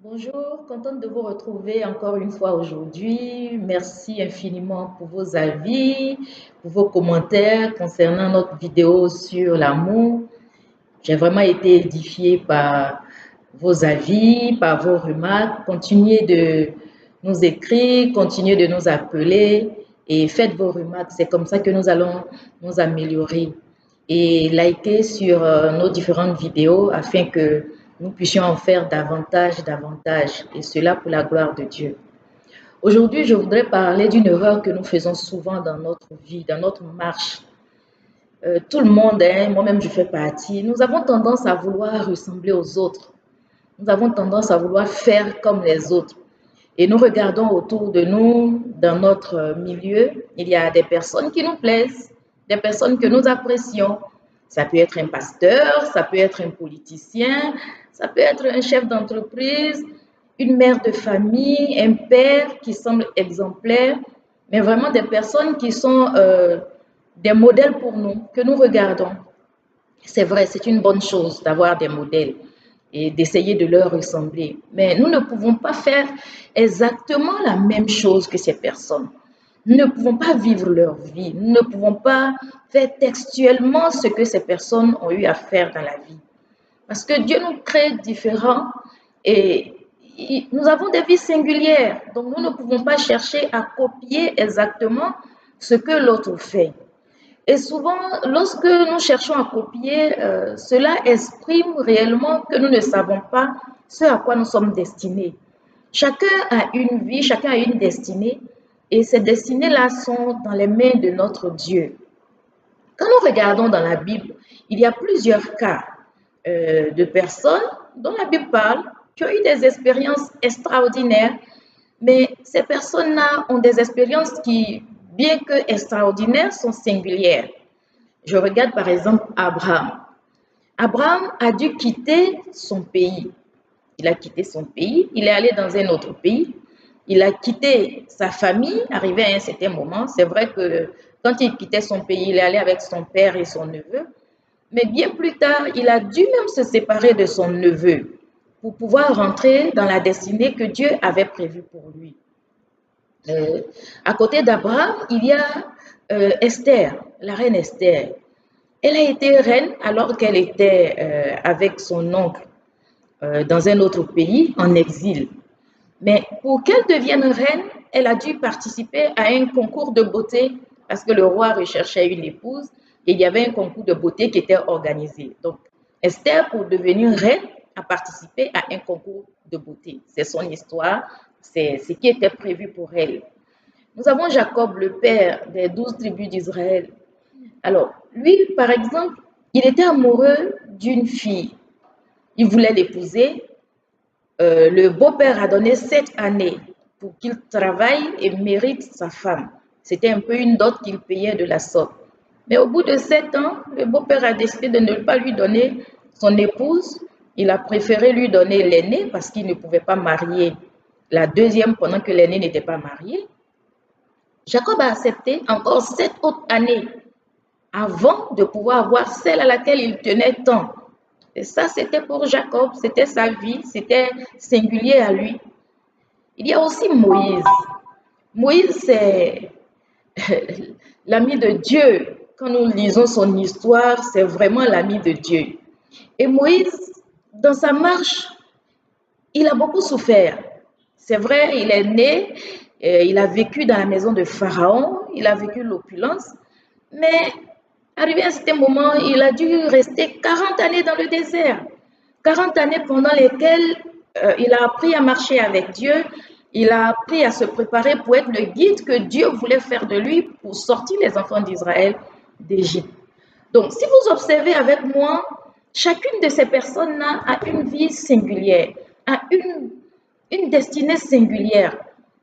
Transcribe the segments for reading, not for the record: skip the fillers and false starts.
Bonjour, contente de vous retrouver encore une fois aujourd'hui. Merci infiniment pour vos avis, pour vos commentaires concernant notre vidéo sur l'amour. J'ai vraiment été édifiée par vos avis, par vos remarques. Continuez de nous écrire, continuez de nous appeler et faites vos remarques. C'est comme ça que nous allons nous améliorer. Et likez sur nos différentes vidéos afin que nous puissions en faire davantage, davantage. Et cela pour la gloire de Dieu. Aujourd'hui, je voudrais parler d'une erreur que nous faisons souvent dans notre vie, dans notre marche. Tout le monde, hein, moi-même je fais partie, nous avons tendance à vouloir ressembler aux autres. Nous avons tendance à vouloir faire comme les autres. Et nous regardons autour de nous, dans notre milieu, il y a des personnes qui nous plaisent, des personnes que nous apprécions. Ça peut être un pasteur, ça peut être un politicien, ça peut être un chef d'entreprise, une mère de famille, un père qui semble exemplaire, mais vraiment des personnes qui sont des modèles pour nous, que nous regardons. C'est vrai, c'est une bonne chose d'avoir des modèles et d'essayer de leur ressembler. Mais nous ne pouvons pas faire exactement la même chose que ces personnes. Nous ne pouvons pas vivre leur vie. Nous ne pouvons pas faire textuellement ce que ces personnes ont eu à faire dans la vie. Parce que Dieu nous crée différents et nous avons des vies singulières. Donc nous ne pouvons pas chercher à copier exactement ce que l'autre fait. Et souvent, lorsque nous cherchons à copier, cela exprime réellement que nous ne savons pas ce à quoi nous sommes destinés. Chacun a une vie, chacun a une destinée, et ces destinées-là sont dans les mains de notre Dieu. Quand nous regardons dans la Bible, il y a plusieurs cas de personnes dont la Bible parle qui ont eu des expériences extraordinaires, mais ces personnes-là ont des expériences qui, bien que extraordinaires, sont singulières. Je regarde par exemple Abraham. Abraham a dû quitter son pays. Il a quitté son pays, il est allé dans un autre pays. Il a quitté sa famille, arrivé à un certain moment. C'est vrai que quand il quittait son pays, il est allé avec son père et son neveu. Mais bien plus tard, il a dû même se séparer de son neveu pour pouvoir rentrer dans la destinée que Dieu avait prévue pour lui. Euh, à côté d'Abraham, il y a Esther, la reine Esther. Elle a été reine alors qu'elle était avec son oncle dans un autre pays en exil. Mais pour qu'elle devienne reine, elle a dû participer à un concours de beauté parce que le roi recherchait une épouse et il y avait un concours de beauté qui était organisé. Donc, Esther, pour devenir reine, a participé à un concours de beauté. C'est son histoire, c'est ce qui était prévu pour elle. Nous avons Jacob, le père des 12 tribus d'Israël. Alors, lui, par exemple, il était amoureux d'une fille. Il voulait l'épouser. Le beau-père a donné 7 années pour qu'il travaille et mérite sa femme. C'était un peu une dot qu'il payait de la sorte. Mais au bout de 7 ans, le beau-père a décidé de ne pas lui donner son épouse. Il a préféré lui donner l'aînée parce qu'il ne pouvait pas marier la deuxième pendant que l'aînée n'était pas mariée. Jacob a accepté encore 7 autres années avant de pouvoir avoir celle à laquelle il tenait tant. Et ça, c'était pour Jacob, c'était sa vie, c'était singulier à lui. Il y a aussi Moïse. Moïse, c'est l'ami de Dieu. Quand nous lisons son histoire, c'est vraiment l'ami de Dieu. Et Moïse, dans sa marche, il a beaucoup souffert. C'est vrai, il est né, il a vécu dans la maison de Pharaon, il a vécu l'opulence, mais arrivé à ce moment, il a dû rester 40 années dans le désert. 40 années pendant lesquelles il a appris à marcher avec Dieu, il a appris à se préparer pour être le guide que Dieu voulait faire de lui pour sortir les enfants d'Israël d'Égypte. Donc, si vous observez avec moi, chacune de ces personnes-là a une vie singulière, a une destinée singulière.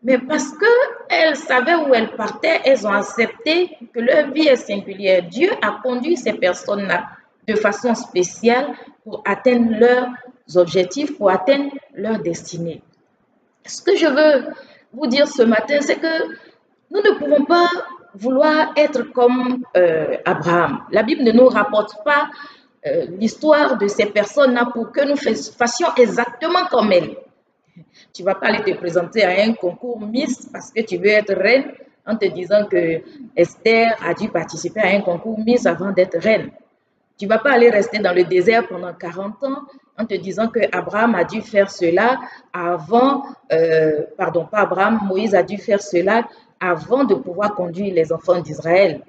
Mais parce qu'elles savaient où elles partaient, elles ont accepté que leur vie est singulière. Dieu a conduit ces personnes-là de façon spéciale pour atteindre leurs objectifs, pour atteindre leur destinée. Ce que je veux vous dire ce matin, c'est que nous ne pouvons pas vouloir être comme Abraham. La Bible ne nous rapporte pas l'histoire de ces personnes-là pour que nous fassions exactement comme elles. Tu ne vas pas aller te présenter à un concours Miss parce que tu veux être reine en te disant que Esther a dû participer à un concours Miss avant d'être reine. Tu ne vas pas aller rester dans le désert pendant 40 ans en te disant que Abraham a dû faire cela avant, pardon, pas Abraham, Moïse a dû faire cela avant de pouvoir conduire les enfants d'Israël.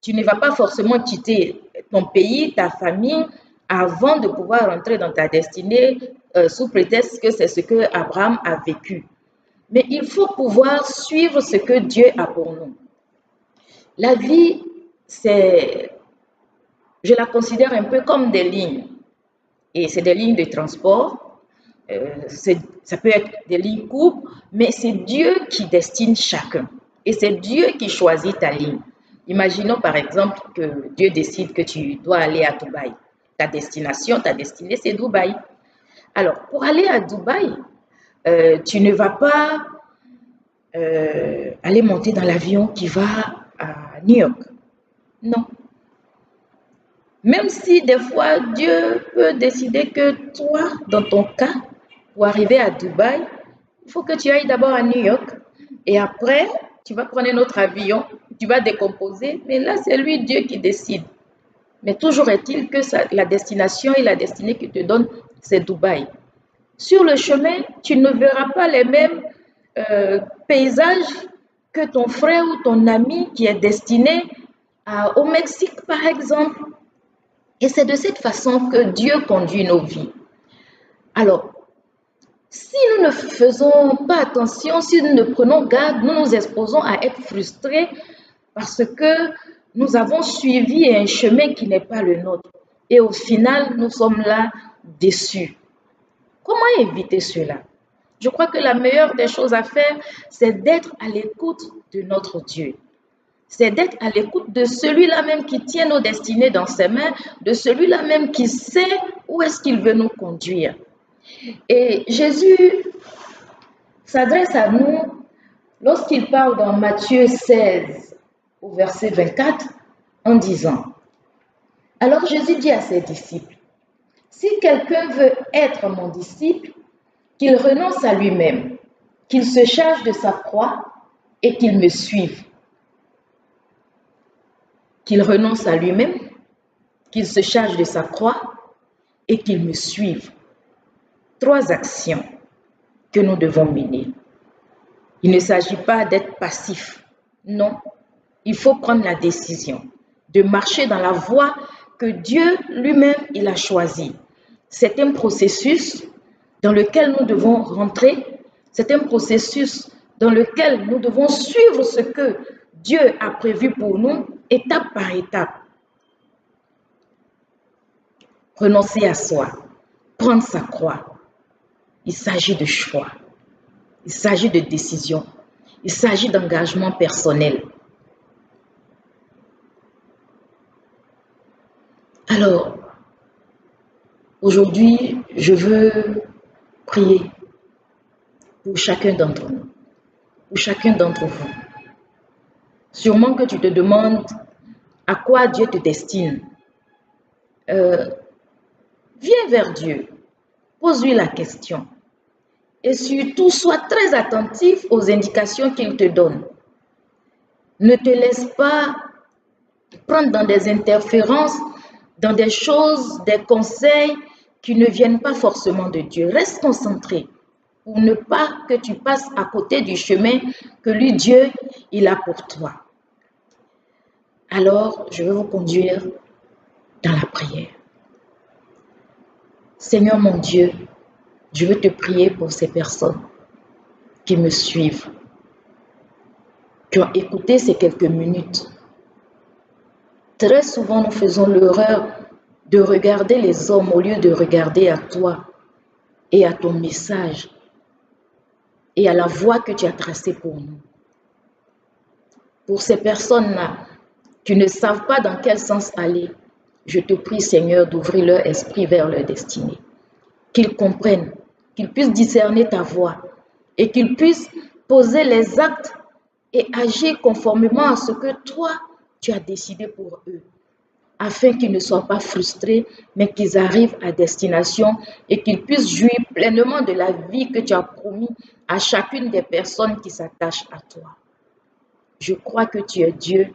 Tu ne vas pas forcément quitter ton pays, ta famille, avant de pouvoir entrer dans ta destinée sous prétexte que c'est ce que Abraham a vécu. Mais il faut pouvoir suivre ce que Dieu a pour nous. La vie, je la considère un peu comme des lignes. Et c'est des lignes de transport. Ça peut être des lignes courtes, mais c'est Dieu qui destine chacun. Et c'est Dieu qui choisit ta ligne. Imaginons par exemple que Dieu décide que tu dois aller à Dubaï. Ta destination, ta destinée, c'est Dubaï. Alors, pour aller à Dubaï, tu ne vas pas aller monter dans l'avion qui va à New York. Non. Même si des fois, Dieu peut décider que toi, dans ton cas, pour arriver à Dubaï, il faut que tu ailles d'abord à New York et après, tu vas prendre un autre avion, tu vas décomposer, mais là, c'est lui, Dieu, qui décide. Mais toujours est-il que la destination et la destinée qu'il te donne, c'est Dubaï. Sur le chemin, tu ne verras pas les mêmes paysages que ton frère ou ton ami qui est destiné au Mexique, par exemple. Et c'est de cette façon que Dieu conduit nos vies. Alors, si nous ne faisons pas attention, si nous ne prenons garde, nous nous exposons à être frustrés parce que nous avons suivi un chemin qui n'est pas le nôtre. Et au final, nous sommes là déçus. Comment éviter cela? Je crois que la meilleure des choses à faire, c'est d'être à l'écoute de notre Dieu. C'est d'être à l'écoute de celui-là même qui tient nos destinées dans ses mains, de celui-là même qui sait où est-ce qu'il veut nous conduire. Et Jésus s'adresse à nous lorsqu'il parle dans Matthieu 16, au verset 24, en disant, « Alors Jésus dit à ses disciples, « Si quelqu'un veut être mon disciple, qu'il renonce à lui-même, qu'il se charge de sa croix et qu'il me suive. » Qu'il renonce à lui-même, qu'il se charge de sa croix et qu'il me suive. 3 actions que nous devons mener. Il ne s'agit pas d'être passif. Non, il faut prendre la décision de marcher dans la voie que Dieu lui-même il a choisie. C'est un processus dans lequel nous devons rentrer. C'est un processus dans lequel nous devons suivre ce que Dieu a prévu pour nous, étape par étape. Renoncer à soi, prendre sa croix. Il s'agit de choix. Il s'agit de décision. Il s'agit d'engagement personnel. Alors, aujourd'hui, je veux prier pour chacun d'entre nous, pour chacun d'entre vous. Sûrement que tu te demandes à quoi Dieu te destine. Viens vers Dieu, pose-lui la question. Et surtout, sois très attentif aux indications qu'il te donne. Ne te laisse pas prendre dans des interférences, dans des choses, des conseils qui ne viennent pas forcément de Dieu. Reste concentré pour ne pas que tu passes à côté du chemin que lui, Dieu, il a pour toi. Alors, je vais vous conduire dans la prière. Seigneur mon Dieu, je veux te prier pour ces personnes qui me suivent, qui ont écouté ces quelques minutes. Très souvent, nous faisons l'erreur de regarder les hommes au lieu de regarder à toi et à ton message et à la voie que tu as tracée pour nous. Pour ces personnes-là qui ne savent pas dans quel sens aller, je te prie, Seigneur, d'ouvrir leur esprit vers leur destinée. Qu'ils comprennent, qu'ils puissent discerner ta voix et qu'ils puissent poser les actes et agir conformément à ce que toi, tu as décidé pour eux. afin qu'ils ne soient pas frustrés, mais qu'ils arrivent à destination et qu'ils puissent jouir pleinement de la vie que tu as promis à chacune des personnes qui s'attachent à toi. Je crois que tu es Dieu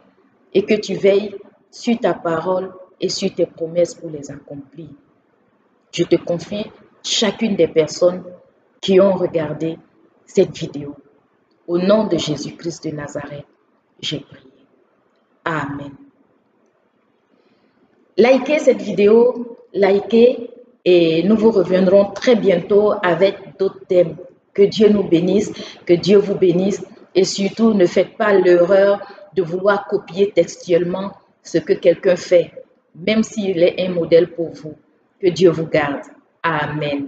et que tu veilles sur ta parole et sur tes promesses pour les accomplir. Je te confie chacune des personnes qui ont regardé cette vidéo. Au nom de Jésus-Christ de Nazareth, j'ai prié. Amen. Likez cette vidéo, likez et nous vous reviendrons très bientôt avec d'autres thèmes. Que Dieu nous bénisse, que Dieu vous bénisse et surtout ne faites pas l'erreur de vouloir copier textuellement ce que quelqu'un fait, même s'il est un modèle pour vous. Que Dieu vous garde. Amen.